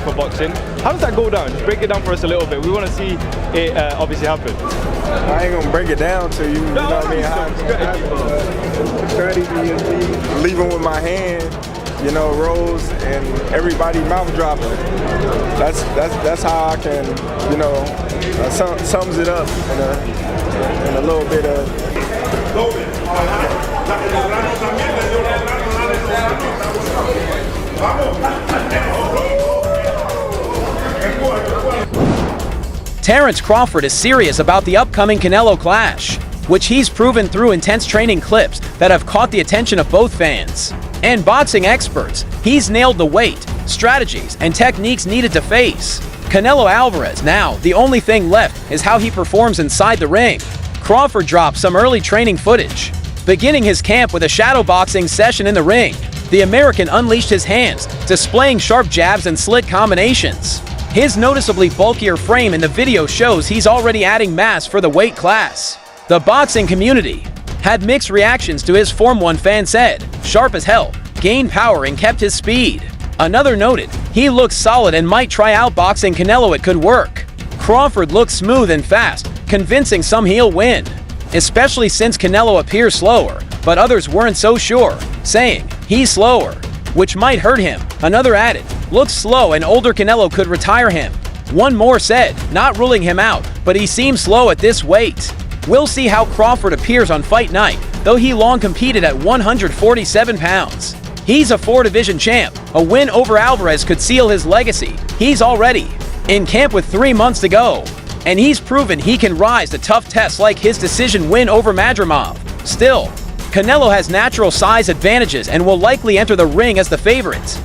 For boxing. How does that go down? Just break it down for us a little bit. We want to see it obviously happen. I ain't gonna break it down to you. You know what I mean? The strategy is leaving with my hand, you know, rolls and everybody mouth dropping. That's how I can, you know, sums it up in a little bit of. Terence Crawford is serious about the upcoming Canelo clash, which he's proven through intense training clips that have caught the attention of both fans and boxing experts. He's nailed the weight, strategies, and techniques needed to face Canelo Alvarez. Now, the only thing left is how he performs inside the ring. Crawford dropped some early training footage. Beginning his camp with a shadowboxing session in the ring, the American unleashed his hands, displaying sharp jabs and slick combinations. His noticeably bulkier frame in the video shows he's already adding mass for the weight class. The boxing community had mixed reactions to his form. One fan said, "Sharp as hell, gained power and kept his speed." Another noted, "He looks solid and might try out boxing Canelo, it could work." Crawford looks smooth and fast, convincing some he'll win, especially since Canelo appears slower, but others weren't so sure, saying, "He's slower," which might hurt him. Another added, "Looks slow and older Canelo could retire him." One more said, "Not ruling him out, but he seems slow at this weight." We'll see how Crawford appears on fight night, though he long competed at 147 pounds. He's a 4-division champ. A win over Alvarez could seal his legacy. He's already in camp with 3 months to go, and he's proven he can rise to tough tests like his decision win over Madrimov. Still, Canelo has natural size advantages and will likely enter the ring as the favorite.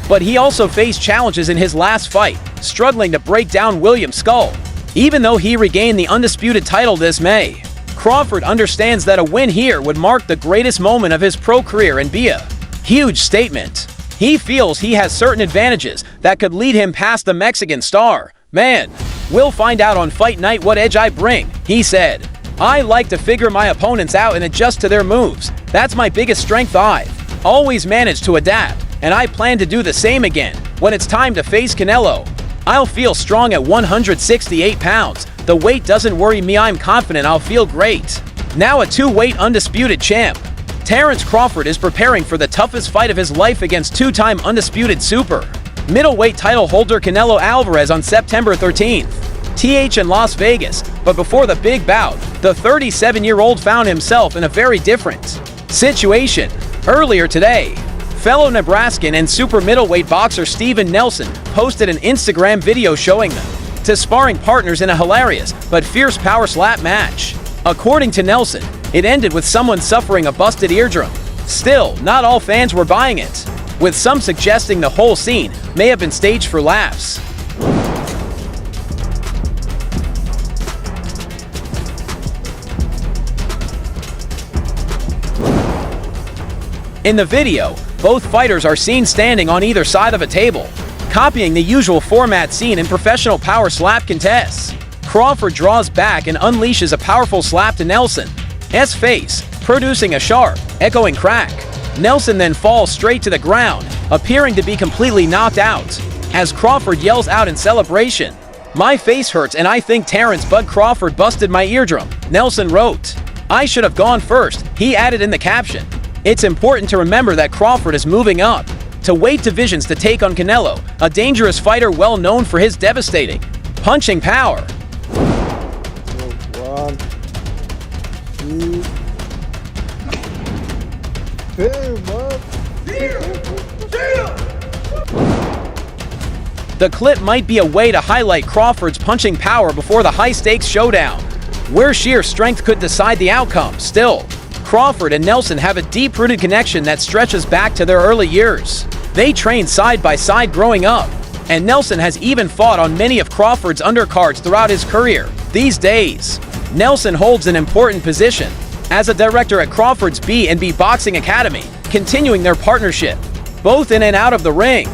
But he also faced challenges in his last fight, struggling to break down Williams' skull, even though he regained the undisputed title this May. Crawford understands that a win here would mark the greatest moment of his pro career and be a huge statement. He feels he has certain advantages that could lead him past the Mexican star. "Man, we'll find out on fight night what edge I bring," he said. "I like to figure my opponents out and adjust to their moves. That's my biggest strength. I've always managed to adapt, and I plan to do the same again when it's time to face Canelo. I'll feel strong at 168 pounds. The weight doesn't worry me. I'm confident I'll feel great." Now a 2-weight undisputed champ, Terence Crawford is preparing for the toughest fight of his life against 2-time undisputed super middleweight title holder Canelo Alvarez on September 13th. in Las Vegas. But before the big bout, the 37-year-old found himself in a very different situation. Earlier today, fellow Nebraskan and super middleweight boxer Steven Nelson posted an Instagram video showing them to sparring partners in a hilarious but fierce power slap match. According to Nelson, it ended with someone suffering a busted eardrum. Still, not all fans were buying it, with some suggesting the whole scene may have been staged for laughs. In the video, both fighters are seen standing on either side of a table, copying the usual format seen in professional power slap contests. Crawford draws back and unleashes a powerful slap to Nelson's face, producing a sharp, echoing crack. Nelson then falls straight to the ground, appearing to be completely knocked out, as Crawford yells out in celebration, "My face hurts and I think Terence Bud Crawford busted my eardrum," Nelson wrote. "I should have gone first," he added in the caption. It's important to remember that Crawford is moving up to weight divisions to take on Canelo, a dangerous fighter well known for his devastating punching power. 1, 2, 3. The clip might be a way to highlight Crawford's punching power before the high-stakes showdown, where sheer strength could decide the outcome. Still, Crawford and Nelson have a deep-rooted connection that stretches back to their early years. They trained side by side growing up, And Nelson has even fought on many of Crawford's undercards throughout his career. These days, Nelson holds an important position as a director at Crawford's B&B Boxing Academy, continuing their partnership, both in and out of the ring.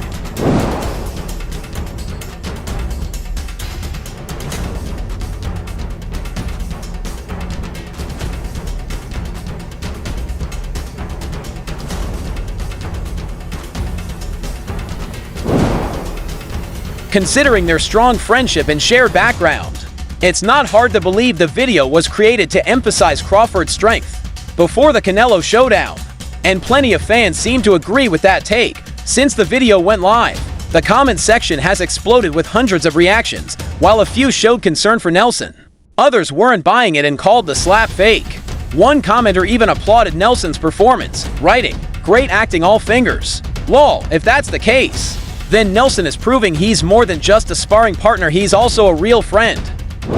Considering their strong friendship and shared background, it's not hard to believe the video was created to emphasize Crawford's strength before the Canelo showdown. And plenty of fans seem to agree with that take. Since the video went live, the comment section has exploded with hundreds of reactions, while a few showed concern for Nelson. Others weren't buying it and called the slap fake. One commenter even applauded Nelson's performance, writing, "Great acting, all fingers. Lol, if that's the case, then Nelson is proving he's more than just a sparring partner, he's also a real friend." I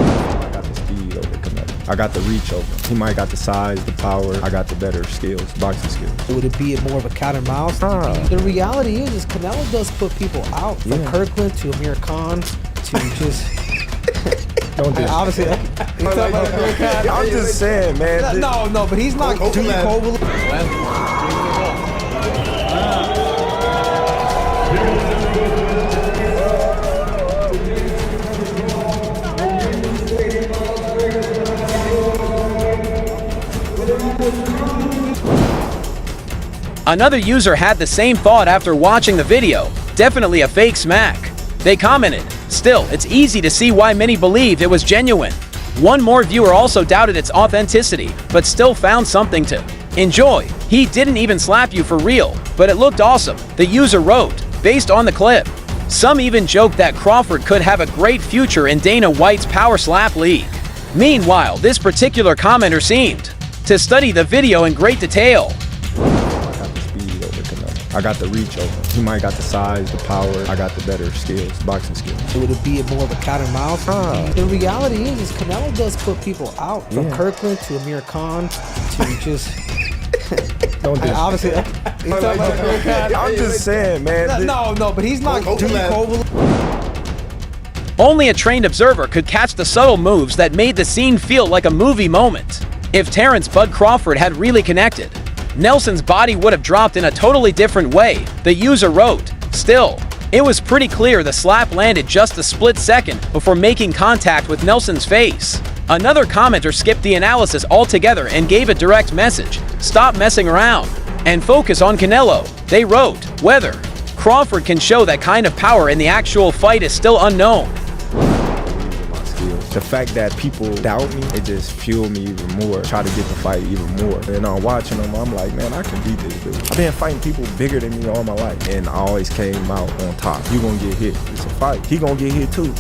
got the speed over Canelo. I got the reach over him. He might got the size, the power. I got the better skills, boxing skills. Would it be more of a cat and mouse? The reality is Canelo does put people out. From Kirkland to Amir Khan to just... Don't do it. Obviously, I'm just saying, man. No, but he's not too cold. Another user had the same thought after watching the video. Definitely a fake smack. They commented, "Still, it's easy to see why many believed it was genuine." One more viewer also doubted its authenticity, but still found something to enjoy. "He didn't even slap you for real, but it looked awesome," the user wrote, based on the clip. Some even joked that Crawford could have a great future in Dana White's Power Slap League. Meanwhile, this particular commenter seemed to study the video in great detail. I got the reach over him. He might got the size, the power. I got the better skills, boxing skills. Would it be more of a cat and mouse? The reality is Canelo does put people out. From Kirkland to Amir Khan to just... Don't do it. Obviously, I'm just saying, man. No, but he's not too cold. Only a trained observer could catch the subtle moves that made the scene feel like a movie moment. If Terence "Bud" Crawford had really connected, Nelson's body would have dropped in a totally different way, the user wrote. Still, it was pretty clear the slap landed just a split second before making contact with Nelson's face. Another commenter skipped the analysis altogether and gave a direct message: "Stop messing around and focus on Canelo." They wrote, "Whether Crawford can show that kind of power in the actual fight is still unknown." The fact that people doubt me, it just fueled me even more, try to get the fight even more. And watching them, I'm like, man, I can beat this dude. I've been fighting people bigger than me all my life, and I always came out on top. You gonna get hit. It's a fight. He gonna get hit too.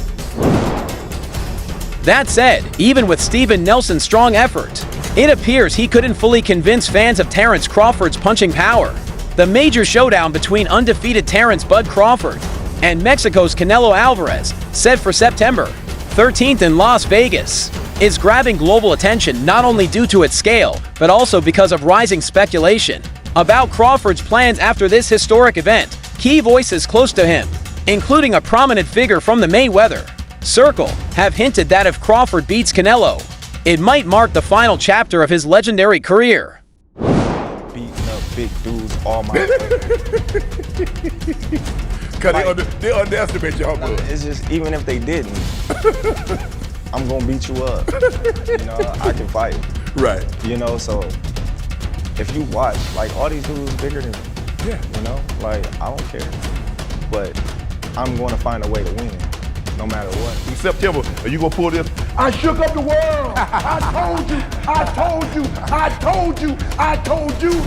That said, even with Steven Nelson's strong effort, it appears he couldn't fully convince fans of Terence Crawford's punching power. The major showdown between undefeated Terence "Bud" Crawford and Mexico's Canelo Alvarez, set for September 13th in Las Vegas, is grabbing global attention not only due to its scale, but also because of rising speculation about Crawford's plans after this historic event. Key voices close to him, including a prominent figure from the Mayweather circle, have hinted that if Crawford beats Canelo, it might mark the final chapter of his legendary career. Beating up big dudes all my life. Because they underestimate y'all, bro. It's just, even if they didn't, I'm gonna beat you up. You know, I can fight. Right. You know, so if you watch, like, all these dudes bigger than me. Yeah. You know, like, I don't care. But I'm gonna find a way to win, no matter what. In September, are you gonna pull this? I shook up the world. I told you. I told you. I told you. I told you.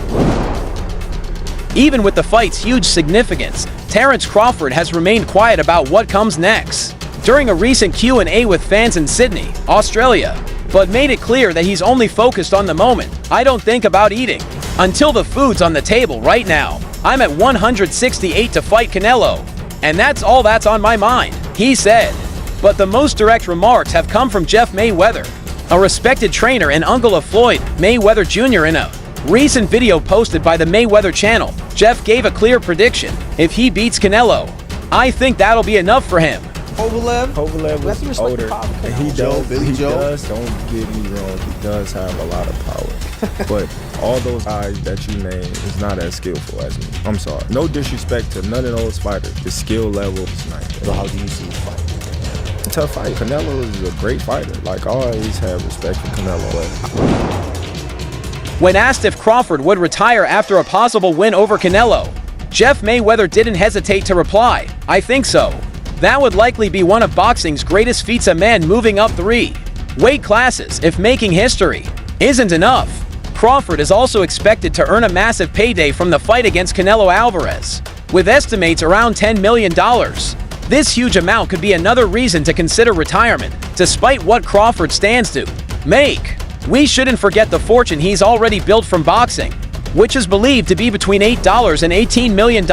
Even with the fight's huge significance, Terence Crawford has remained quiet about what comes next during a recent Q&A with fans in Sydney, Australia, but made it clear that he's only focused on the moment. "I don't think about eating until the food's on the table right now. I'm at 168 to fight Canelo, and that's all that's on my mind," he said. But the most direct remarks have come from Jeff Mayweather, a respected trainer and uncle of Floyd Mayweather Jr. In a recent video posted by the Mayweather channel, Jeff gave a clear prediction: if he beats Canelo, I think that'll be enough for him. Kovalev We have to was respect older, the power of and he Canelo. does, don't get me wrong, he does have a lot of power. But all those guys that you name is not as skillful as me. I'm sorry. No disrespect to none of those fighters. The skill level is not there. So how do you see the fight? Tough fight. Canelo is a great fighter. Like, I always have respect for Canelo. When asked if Crawford would retire after a possible win over Canelo, Jeff Mayweather didn't hesitate to reply, "I think so. That would likely be one of boxing's greatest feats, a man moving up 3 weight classes if making history isn't enough. Crawford is also expected to earn a massive payday from the fight against Canelo Alvarez, with estimates around $10 million. This huge amount could be another reason to consider retirement, despite what Crawford stands to make. We shouldn't forget the fortune he's already built from boxing, which is believed to be between $8 and $18 million.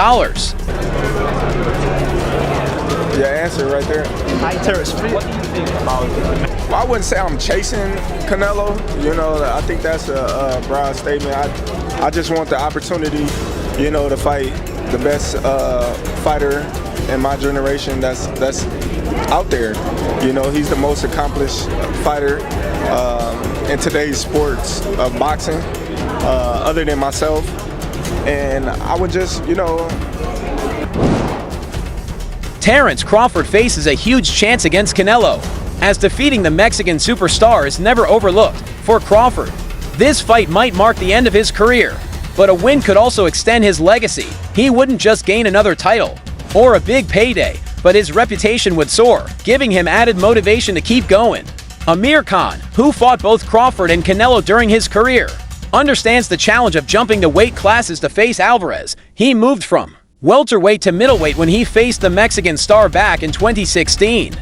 Your answer right there. Hi, Terence. What do you think about Well, I wouldn't say I'm chasing Canelo. You know, I think that's a broad statement. I just want the opportunity, you know, to fight the best fighter in my generation that's out there. You know, he's the most accomplished fighter in today's sports of boxing, other than myself. And I would just, you know. Terence Crawford faces a huge chance against Canelo, as defeating the Mexican superstar is never overlooked for Crawford. This fight might mark the end of his career, but a win could also extend his legacy. He wouldn't just gain another title or a big payday, but his reputation would soar, giving him added motivation to keep going. Amir Khan, who fought both Crawford and Canelo during his career, understands the challenge of jumping to weight classes to face Alvarez. He moved from welterweight to middleweight when he faced the Mexican star back in 2016.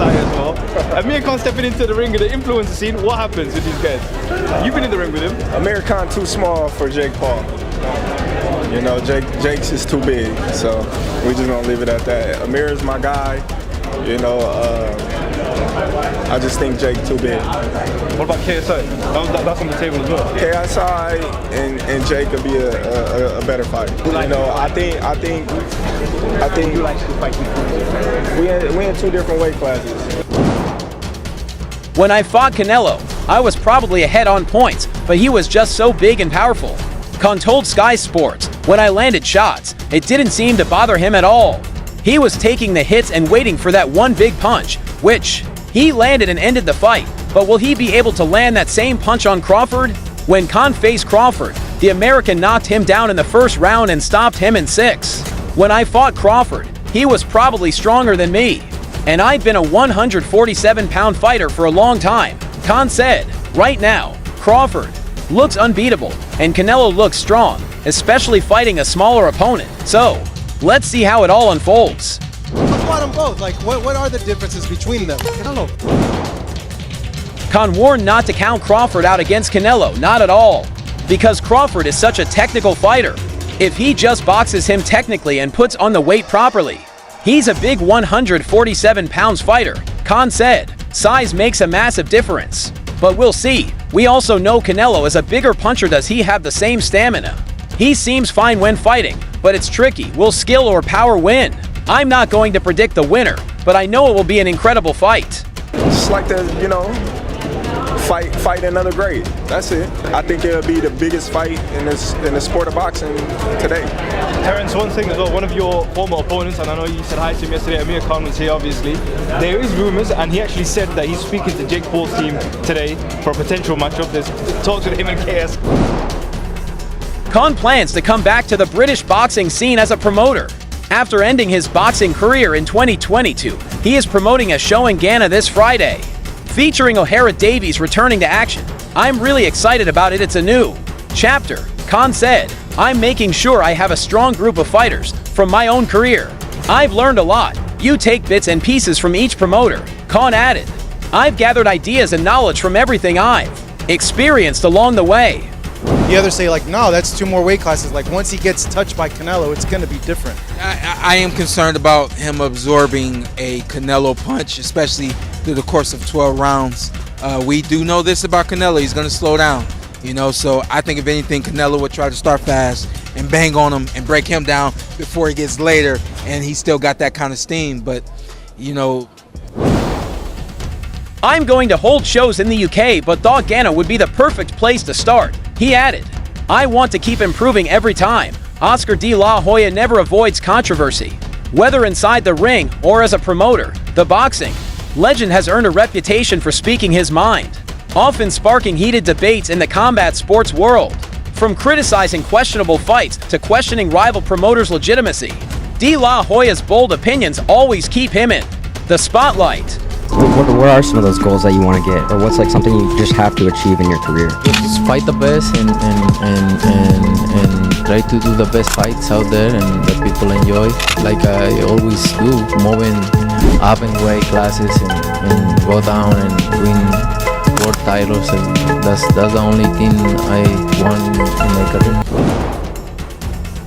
as well? Amir Khan stepping into the ring in the influencer scene. What happens with these guys? You've been in the ring with him. Amir Khan too small for Jake Paul. You know, Jake's is too big, so we just gonna leave it at that. Amir is my guy. You know, I just think Jake too big. What about KSI? That's on the table as well. KSI and Jake could be a better fight. You know, I think You like to fight we in 2 different weight classes. When I fought Canelo, I was probably ahead on points, but he was just so big and powerful. Khan told Sky Sports, when I landed shots, it didn't seem to bother him at all. He was taking the hits and waiting for that one big punch, which he landed and ended the fight. But will he be able to land that same punch on Crawford? When Khan faced Crawford, the American knocked him down in the first round and stopped him in 6. When I fought Crawford, he was probably stronger than me, and I'd been a 147-pound fighter for a long time. Khan said, right now, Crawford looks unbeatable, and Canelo looks strong, especially fighting a smaller opponent. So, let's see how it all unfolds. I fought them both. Like, what are the differences between them? I don't know. Khan warned not to count Crawford out against Canelo, not at all, because Crawford is such a technical fighter. If he just boxes him technically and puts on the weight properly, he's a big 147 pounds fighter. Khan said, size makes a massive difference. But we'll see. We also know Canelo is a bigger puncher. Does he have the same stamina? He seems fine when fighting, but it's tricky. Will skill or power win? I'm not going to predict the winner, but I know it will be an incredible fight. Just like to, you know, fight another great. That's it. I think it'll be the biggest fight in the sport of boxing today. Terence, one thing as well, one of your former opponents, and I know you said hi to him yesterday, Amir Khan was here obviously. There is rumors, and he actually said that he's speaking to Jake Paul's team today for a potential matchup. There's talks with him and KS. Khan plans to come back to the British boxing scene as a promoter. After ending his boxing career in 2022, he is promoting a show in Ghana this Friday, featuring O'Hara Davies returning to action. I'm really excited about it. It's a new chapter. Khan said, I'm making sure I have a strong group of fighters from my own career. I've learned a lot. You take bits and pieces from each promoter. Khan added, I've gathered ideas and knowledge from everything I've experienced along the way. The others say, like, no, that's 2 more weight classes. Like, once he gets touched by Canelo, it's going to be different. I am concerned about him absorbing a Canelo punch, especially through the course of 12 rounds. We do know this about Canelo. He's going to slow down, you know, so I think if anything, Canelo would try to start fast and bang on him and break him down before he gets later, and he still got that kind of steam. But, you know, I'm going to hold shows in the UK, but thought Ghana would be the perfect place to start. He added, I want to keep improving every time. Oscar De La Hoya never avoids controversy. Whether inside the ring or as a promoter, the boxing legend has earned a reputation for speaking his mind, often sparking heated debates in the combat sports world. From criticizing questionable fights to questioning rival promoters' legitimacy, De La Hoya's bold opinions always keep him in the spotlight. What are some of those goals that you want to get, or what's like something you just have to achieve in your career? Just fight the best and try to do the best fights out there and that people enjoy, like I always do, moving up in weight classes and go down and win world titles, and that's the only thing I want in my career.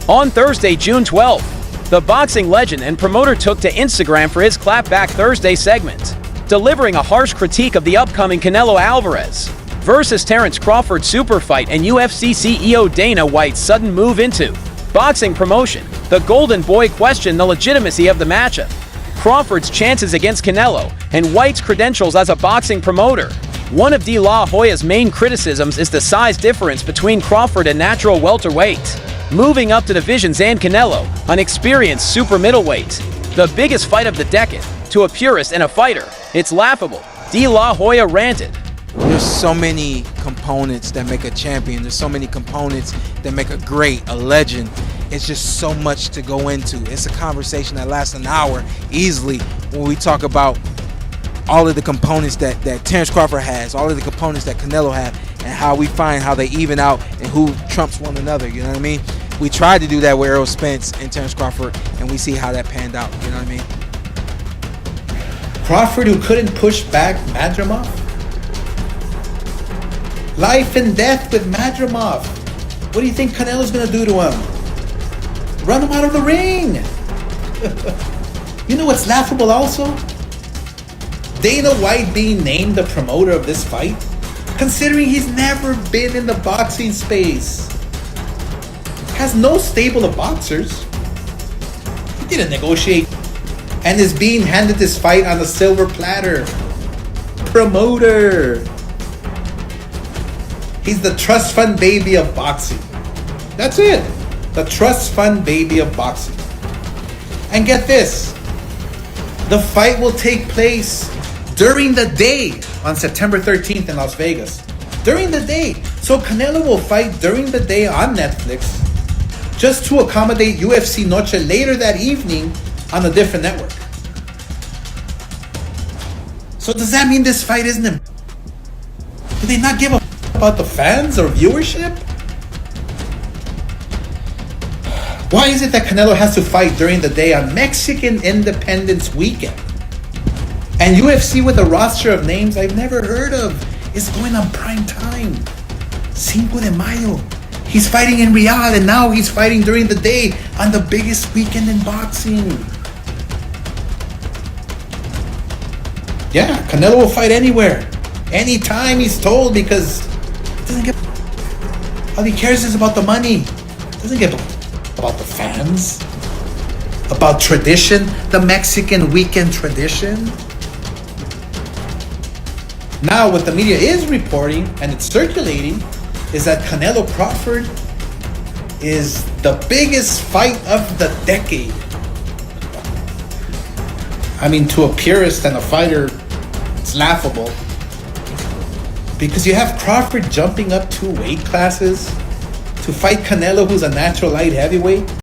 On Thursday, June 12th, the boxing legend and promoter took to Instagram for his Clapback Thursday segment, delivering a harsh critique of the upcoming Canelo Alvarez versus Terence Crawford super fight and UFC CEO Dana White's sudden move into boxing promotion. The Golden Boy questioned the legitimacy of the matchup, Crawford's chances against Canelo, and White's credentials as a boxing promoter. One of De La Hoya's main criticisms is the size difference between Crawford and natural welterweight, moving up to divisions, and Canelo, an experienced super middleweight. The biggest fight of the decade. To a purist and a fighter, it's laughable. De La Hoya ranted. There's so many components that make a champion. There's so many components that make a great, a legend. It's just so much to go into. It's a conversation that lasts an hour easily when we talk about all of the components that Terence Crawford has, all of the components that Canelo have, and how we find how they even out and who trumps one another, you know what I mean? We tried to do that with Errol Spence and Terence Crawford, and we see how that panned out, you know what I mean? Crawford, who couldn't push back Madrimov? Life and death with Madrimov. What do you think Canelo's gonna do to him? Run him out of the ring. You know what's laughable also? Dana White being named the promoter of this fight, considering he's never been in the boxing space. Has no stable of boxers. He didn't negotiate and is being handed this fight on a silver platter. Promoter. He's the trust fund baby of boxing. That's it. The trust fund baby of boxing. And get this. The fight will take place during the day on September 13th in Las Vegas. During the day. So Canelo will fight during the day on Netflix just to accommodate UFC Noche later that evening on a different network. So does that mean this fight isn't... Do they not give a about the fans or viewership? Why is it that Canelo has to fight during the day on Mexican Independence Weekend? And UFC with a roster of names I've never heard of is going on prime time. Cinco de Mayo. He's fighting in Riyadh, and now he's fighting during the day on the biggest weekend in boxing. Yeah, Canelo will fight anywhere, anytime he's told, because he doesn't get. All he cares is about the money. Doesn't get about the fans, about tradition, the Mexican weekend tradition. Now, what the media is reporting, and it's circulating, is that Canelo Crawford is the biggest fight of the decade. I mean, to a purist and a fighter, it's laughable. Because you have Crawford jumping up 2 weight classes to fight Canelo, who's a natural light heavyweight.